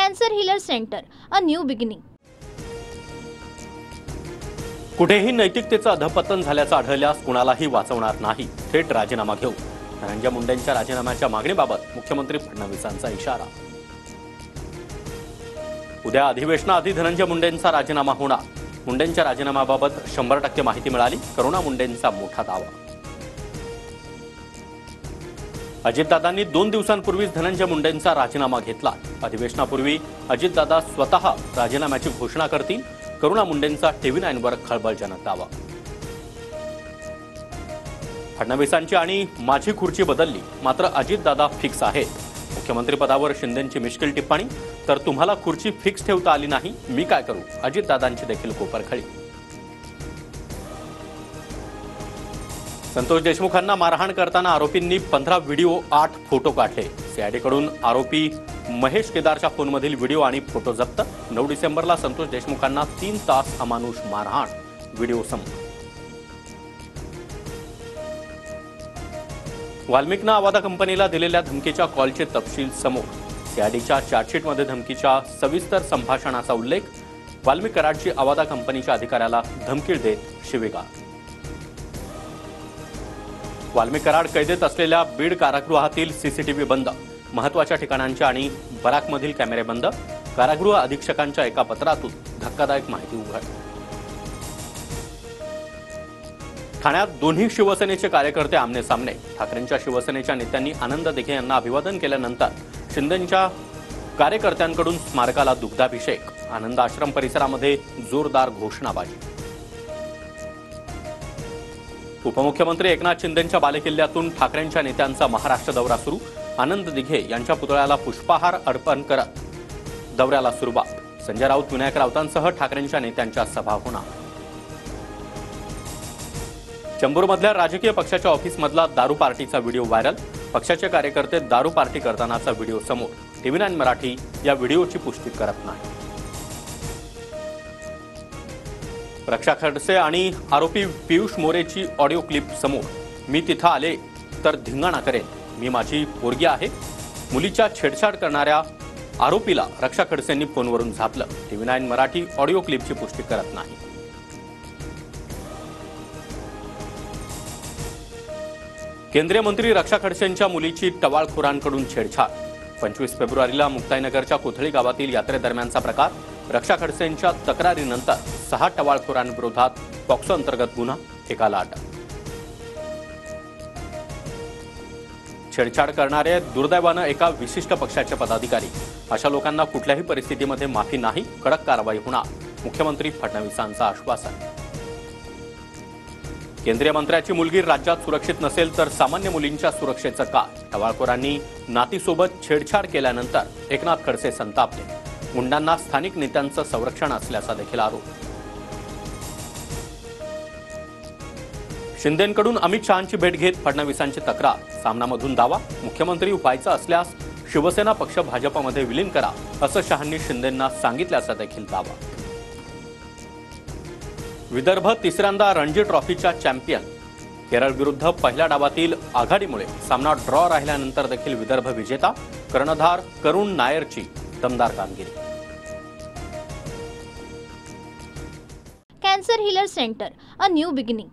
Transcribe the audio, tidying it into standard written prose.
Cancer healer centre, a new beginning. कुठेही नैतिकतेचं अधपतन झाल्याचं आढळल्यास कुणालाही वाचवणार नाही, थेट राजीनामा घेऊ. धनंजय मुंडेंच्या राजीनाम्याच्या मागणीबाबत मुख्यमंत्री फडणवीसांचा इशारा. उद्या अधिवेशनाआधी धनंजय मुंडेंचा राजीनामा होणार. मुंडेंच्या राजीनाम्याबाबत 100% माहिती मिळाली. करुणा मुंडेंचा मोठा दावा. अजितदादांनी 2 दिवसांपूर्वीच धनंजय मुंडेंचा राजीनामा घेतला. अधिवेशनापूर्वी अजितदादा स्वतः राजीनाम्याची घोषणा करतील. करुणा मुंडेंचा TV9 वर खळबळजनक दावा. फडणवीसांची आणि माझी खुर्ची बदलली, मात्र अजितदादा फिक्स आहेत. मुख्यमंत्रीपदावर शिंदेंची मिश्किल टिप्पणी. तर तुम्हाला खुर्ची फिक्स ठेवता आली नाही, मी काय करू, अजितदादांची देखील कोपरखळी. संतोष देशमुखांना मारहाण करताना आरोपींनी 15 व्हिडिओ 8 फोटो काढले. सीआयडीकडून आरोपी महेश केदारच्या फोनमधील व्हिडिओ आणि फोटो जप्त. 9 डिसेंबरला संतोष देशमुखांना 3 तास अमानुष मारहाण, व्हिडिओ समोर. वाल्मिकनं आवादा कंपनीला दिलेल्या धमकीच्या कॉलचे तपशील समोर. सीआयडीच्या चार्जशीटमध्ये धमकीच्या सविस्तर संभाषणाचा उल्लेख. वाल्मिक कराडची आवादा कंपनीच्या अधिकाऱ्याला धमकी देत शिवीगाळ. वाल्मिक कराड कैदेत असलेल्या बीड कारागृहातील सीसीटीव्ही बंद. महत्वाच्या ठिकाणांचे आणि बराकमधील कॅमेरे बंद. कारागृह अधीक्षकांच्या एका पत्रातून धक्कादायक माहिती उघड. ठाण्यात दोन्ही शिवसेनेचे कार्यकर्ते आमने सामने. ठाकरेंच्या शिवसेनेच्या नेत्यांनी आनंद दिघे यांना अभिवादन केल्यानंतर शिंदेंच्या कार्यकर्त्यांकडून स्मारकाला दुग्धाभिषेक. आनंद आश्रम परिसरामध्ये जोरदार घोषणाबाजी. उपमुख्यमंत्री एकनाथ शिंदेंच्या बालेकिल्ल्यातून ठाकरेंच्या नेत्यांचा महाराष्ट्र दौरा सुरू. आनंद दिघे यांच्या पुतळ्याला पुष्पहार अर्पण करत दौऱ्याला सुरुवात. संजय राऊत, विनायक राऊतांसह ठाकरेंच्या नेत्यांच्या सभा होणार. चंबूरमधल्या राजकीय पक्षाच्या ऑफिसमधला दारू पार्टीचा व्हिडिओ व्हायरल. पक्षाचे कार्यकर्ते दारू पार्टी करतानाचा व्हिडिओ समोर. TV9 मराठी या व्हिडिओची पुष्टी करत नाही. रक्षा खडसे आणि आरोपी पियुष मोरेची ऑडिओ क्लिप समोर. मी तिथं आले तर धिंगाणा करेन, मी माझी पोरगी आहे. मुलीच्या छेडछाड करणाऱ्या आरोपीला रक्षा खडसेंनी फोनवरून झापलं. TV9 मराठी ऑडिओ क्लिपची पुष्टी करत नाही. केंद्रीय मंत्री रक्षा खडसेंच्या मुलीची टवाळखोरांकडून छेडछाड. 25 फेब्रुवारीला मुक्ताईनगरच्या कोथळी गावातील यात्रेदरम्यानचा प्रकार. रक्षा खडसेंच्या तक्रारीनंतर 6 टवाळखोरांविरोधात पॉक्सो अंतर्गत गुन्हा, एकाला अटक. छेडछाड करणारे दुर्दैवानं एका विशिष्ट पक्षाचे पदाधिकारी. अशा लोकांना कुठल्याही परिस्थितीमध्ये माफी नाही, कडक कारवाई होणार. मुख्यमंत्री फडणवीसांचं आश्वासन. केंद्रीय मंत्र्याची मुलगी राज्यात सुरक्षित नसेल तर सामान्य मुलींच्या सुरक्षेचं काय? टवाळखोरांनी नातीसोबत छेडछाड केल्यानंतर एकनाथ खडसे संतापले. मुंडांना स्थानिक नेत्यांचं संरक्षण असल्याचा देखील आरोप. शिंदेंकडून अमित शहांची भेट घेत फडणवीसांची तक्रार. सामनामधून दावा. मुख्यमंत्री व्हायचं असल्यास शिवसेना पक्ष भाजपमध्ये विलीन करा, असं शहांनी शिंदेंना सांगितल्याचा देखील दावा. विदर्भ तिसऱ्यांदा रणजी ट्रॉफीच्या चॅम्पियन. केरळ विरुद्ध पहिल्या डावातील आघाडीमुळे सामना ड्रॉ राहिल्यानंतर देखील विदर्भ विजेता. कर्णधार करुण नायरची दमदार कामगिरी. Cancer healer centre, a new beginning.